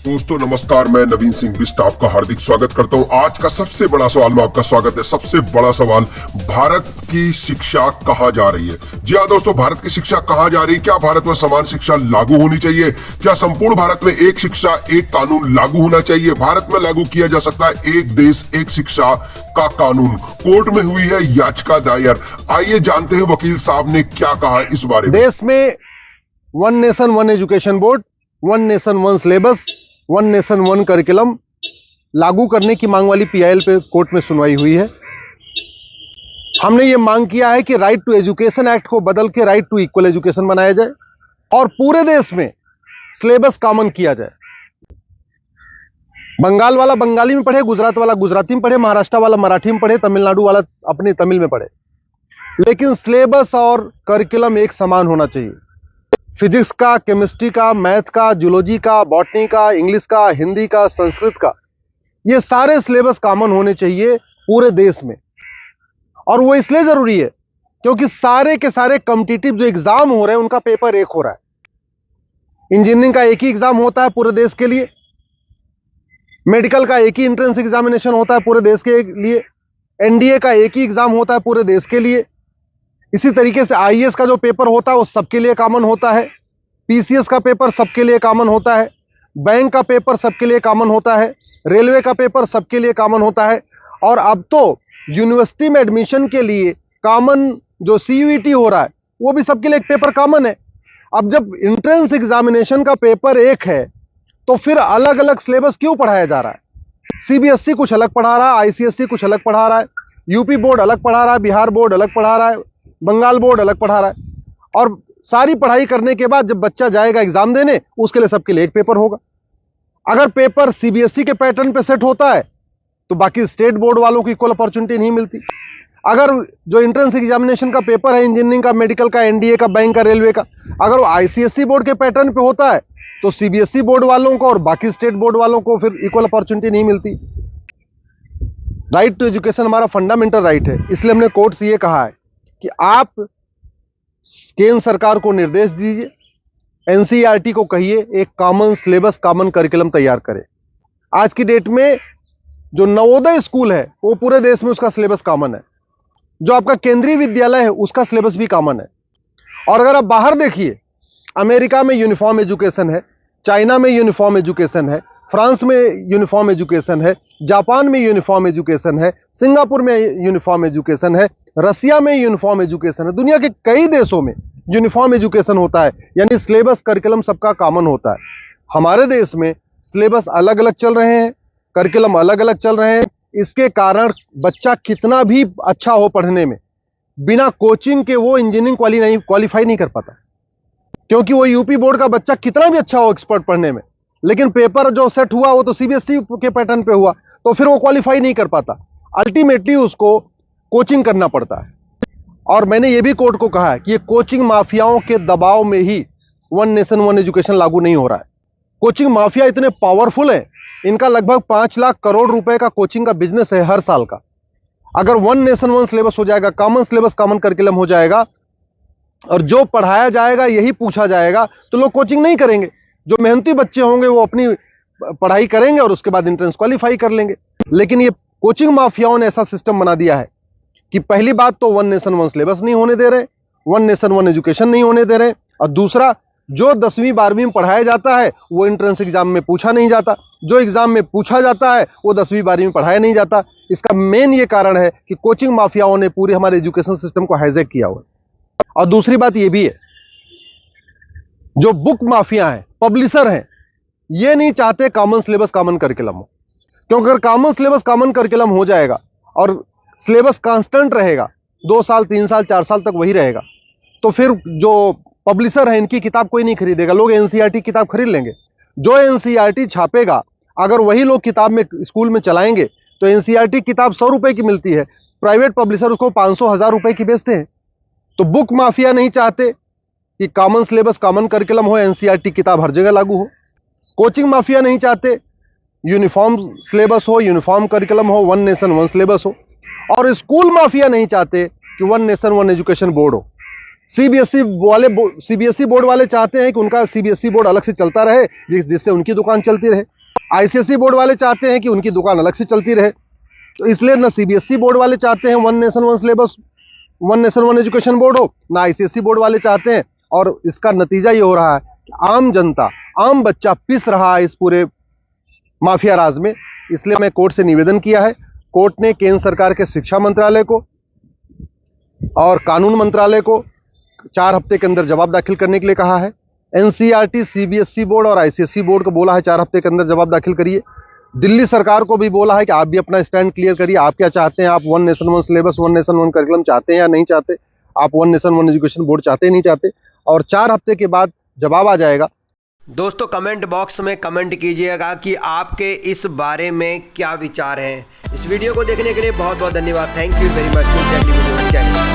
दोस्तों नमस्कार, मैं नवीन सिंह बिष्ट आपका हार्दिक स्वागत करता हूं। आज का सबसे बड़ा सवाल में आपका स्वागत है। सबसे बड़ा सवाल, भारत की शिक्षा कहां जा रही है? जी हाँ दोस्तों, भारत की शिक्षा कहां जा रही है? क्या भारत में समान शिक्षा लागू होनी चाहिए? क्या संपूर्ण भारत में एक शिक्षा एक कानून लागू होना चाहिए? भारत में लागू किया जा सकता है एक देश एक शिक्षा का कानून? कोर्ट में हुई है याचिका दायर। आइए जानते हैं वकील साहब ने क्या कहा इस बारे में। देश में one nation one education board, one nation one syllabus, one nation one curriculum लागू करने की मांग वाली पीआईएल पे कोर्ट में सुनवाई हुई है। हमने ये मांग किया है कि राइट टू एजुकेशन एक्ट को बदल के राइट टू इक्वल एजुकेशन बनाया जाए और पूरे देश में सिलेबस कॉमन किया जाए। बंगाल वाला बंगाली में पढ़े, गुजरात वाला गुजराती में पढ़े, महाराष्ट्र वाला मराठी में पढ़े, तमिलनाडु वाला अपनी तमिल में पढ़े, लेकिन सिलेबस और करिकुलम एक समान होना चाहिए। फिजिक्स का, केमिस्ट्री का, मैथ का, जूलॉजी का, बॉटनी का, इंग्लिश का, हिंदी का, संस्कृत का, ये सारे सिलेबस कॉमन होने चाहिए पूरे देश में। और वो इसलिए जरूरी है क्योंकि सारे के सारे कॉम्पिटिटिव जो एग्जाम हो रहे हैं उनका पेपर एक हो रहा है। इंजीनियरिंग का एक ही एग्जाम होता है पूरे देश के लिए, मेडिकल का एक ही एंट्रेंस एग्जामिनेशन होता है पूरे देश के लिए, एनडीए का एक ही एग्जाम होता है पूरे देश के लिए। इसी तरीके से आईएएस का जो पेपर होता है वो सबके लिए कॉमन होता है, पीसीएस का पेपर सबके लिए कॉमन होता है, बैंक का पेपर सबके लिए कॉमन होता है, रेलवे का पेपर सबके लिए कॉमन होता है। और अब तो यूनिवर्सिटी में एडमिशन के लिए कॉमन जो सीयूईटी हो रहा है वो भी सबके लिए एक पेपर कॉमन है। अब जब एंट्रेंस एग्जामिनेशन का पेपर एक है तो फिर अलग अलग सिलेबस क्यों पढ़ाया जा रहा है? सीबीएसई कुछ अलग पढ़ा रहा है, आईसीएसई कुछ अलग पढ़ा रहा है, यूपी बोर्ड अलग पढ़ा रहा है, बिहार बोर्ड अलग पढ़ा रहा है, बंगाल बोर्ड अलग पढ़ा रहा है। और सारी पढ़ाई करने के बाद जब बच्चा जाएगा एग्जाम देने, उसके लिए सबके लिए एक पेपर होगा। अगर पेपर सीबीएसई के पैटर्न पे सेट होता है तो बाकी स्टेट बोर्ड वालों को इक्वल अपॉर्चुनिटी नहीं मिलती। अगर जो एंट्रेंस एग्जामिनेशन का पेपर है इंजीनियरिंग का, मेडिकल का, एनडीए का, बैंक का, रेलवे का, अगर वो आईसीएसई बोर्ड के पैटर्न पे होता है तो सीबीएसई बोर्ड वालों को और बाकी स्टेट बोर्ड वालों को फिर इक्वल अपॉर्चुनिटी नहीं मिलती। राइट टू एजुकेशन हमारा फंडामेंटल राइट है, इसलिए हमने कोर्ट से ये कहा है कि आप केंद्र सरकार को निर्देश दीजिए, एनसीईआरटी को कहिए एक कॉमन सिलेबस, कॉमन करिकुलम तैयार करे। आज की डेट में जो नवोदय स्कूल है वो पूरे देश में उसका सिलेबस कॉमन है, जो आपका केंद्रीय विद्यालय है उसका सिलेबस भी कॉमन है। और अगर आप बाहर देखिए, अमेरिका में यूनिफॉर्म एजुकेशन है, चाइना में यूनिफॉर्म एजुकेशन है, फ्रांस में यूनिफॉर्म एजुकेशन है, जापान में यूनिफॉर्म एजुकेशन है, सिंगापुर में यूनिफॉर्म एजुकेशन है, रसिया में यूनिफॉर्म एजुकेशन है, दुनिया के कई देशों में यूनिफॉर्म एजुकेशन होता है, यानी सिलेबस करिकुलम सबका कॉमन होता है। हमारे देश में सिलेबस अलग अलग चल रहे हैं, करिकुलम अलग अलग चल रहे हैं। इसके कारण बच्चा कितना भी अच्छा हो पढ़ने में, बिना कोचिंग के वो इंजीनियरिंग क्वालिफाई नहीं कर पाता। क्योंकि वो यूपी बोर्ड का बच्चा कितना भी अच्छा हो एक्सपर्ट पढ़ने में, लेकिन पेपर जो सेट हुआ वो तो सीबीएसई के पैटर्न पे हुआ, तो फिर वो क्वालिफाई नहीं कर पाता। अल्टीमेटली उसको कोचिंग करना पड़ता है। और मैंने ये भी कोर्ट को कहा है कि ये कोचिंग माफियाओं के दबाव में ही वन नेशन वन एजुकेशन लागू नहीं हो रहा है। कोचिंग माफिया इतने पावरफुल है, इनका लगभग 5 लाख करोड़ रुपए का कोचिंग का बिजनेस है हर साल का। अगर वन नेशन वन सिलेबस हो जाएगा, कॉमन सिलेबस, कॉमन करिकुलम हो जाएगा और जो पढ़ाया जाएगा यही पूछा जाएगा, तो लोग कोचिंग नहीं करेंगे। जो मेहनती बच्चे होंगे वो अपनी पढ़ाई करेंगे और उसके बाद एंट्रेंस क्वालिफाई कर लेंगे। लेकिन ये कोचिंग माफियाओं ने ऐसा सिस्टम बना दिया है कि पहली बात तो वन नेशन वन सिलेबस नहीं होने दे रहे, वन नेशन वन एजुकेशन नहीं होने दे रहे, और दूसरा जो 10वीं 12वीं में पढ़ाया जाता है वो एंट्रेंस एग्जाम में पूछा नहीं जाता, जो एग्जाम में पूछा जाता है वो 10वीं 12वीं में पढ़ाया नहीं जाता। इसका मेन ये कारण है कि कोचिंग माफियाओं ने पूरे हमारे एजुकेशन सिस्टम को हाईजैक किया हुआ है। और दूसरी बात ये भी है, जो बुक माफिया हैं, पब्लिशर हैं, ये नहीं चाहते कॉमन सिलेबस कॉमन करिकुलम हो। क्योंकि अगर कॉमन सिलेबस कॉमन करिकुलम हो जाएगा और सिलेबस कांस्टेंट रहेगा, 2 साल 3 साल 4 साल तक वही रहेगा, तो फिर जो पब्लिशर है इनकी किताब कोई नहीं खरीदेगा, लोग एनसीईआरटी किताब खरीद लेंगे। जो एनसीईआरटी छापेगा, अगर वही लोग किताब में स्कूल में चलाएंगे तो एनसीईआरटी किताब 100 रुपए की मिलती है, प्राइवेट पब्लिशर उसको 500-1000 रुपए की बेचते हैं। तो बुक माफिया नहीं चाहते कि कॉमन सिलेबस कॉमन करिकुलम हो, एनसीईआरटी किताब हर जगह लागू हो। कोचिंग माफिया नहीं चाहते यूनिफॉर्म सिलेबस हो, यूनिफॉर्म करिकुलम हो, वन नेशन वन सिलेबस हो। और स्कूल माफिया नहीं चाहते कि one nation one education board हो। सीबीएसई बोर्ड वाले चाहते हैं कि उनका सीबीएसई बोर्ड अलग से चलता रहे, जिससे उनकी दुकान चलती रहे। आईसीएसई बोर्ड वाले चाहते हैं कि उनकी दुकान अलग से चलती रहे, तो इसलिए न सीबीएसई बोर्ड वाले चाहते हैं one nation one syllabus, one nation one education board हो, ना आईसीएसई बोर्ड वाले चाहते हैं। और इसका नतीजा ये हो रहा है कि आम जनता, आम बच्चा पिस रहा है इस पूरे माफिया राज में। इसलिए मैं कोर्ट से निवेदन किया है। कोर्ट ने केंद्र सरकार के शिक्षा मंत्रालय को और कानून मंत्रालय को 4 हफ्ते के अंदर जवाब दाखिल करने के लिए कहा है। एनसीईआरटी, सीबीएसई बोर्ड और आईसीएसई बोर्ड को बोला है 4 हफ्ते के अंदर जवाब दाखिल करिए। दिल्ली सरकार को भी बोला है कि आप भी अपना स्टैंड क्लियर करिए, आप क्या चाहते हैं, आप one nation one syllabus, one nation one curriculum चाहते हैं या नहीं चाहते, आप one nation one education board चाहते हैं नहीं चाहते। और 4 हफ्ते के बाद जवाब आ जाएगा। दोस्तों कमेंट बॉक्स में कमेंट कीजिएगा कि आपके इस बारे में क्या विचार हैं। इस वीडियो को देखने के लिए बहुत बहुत धन्यवाद। Thank you very much.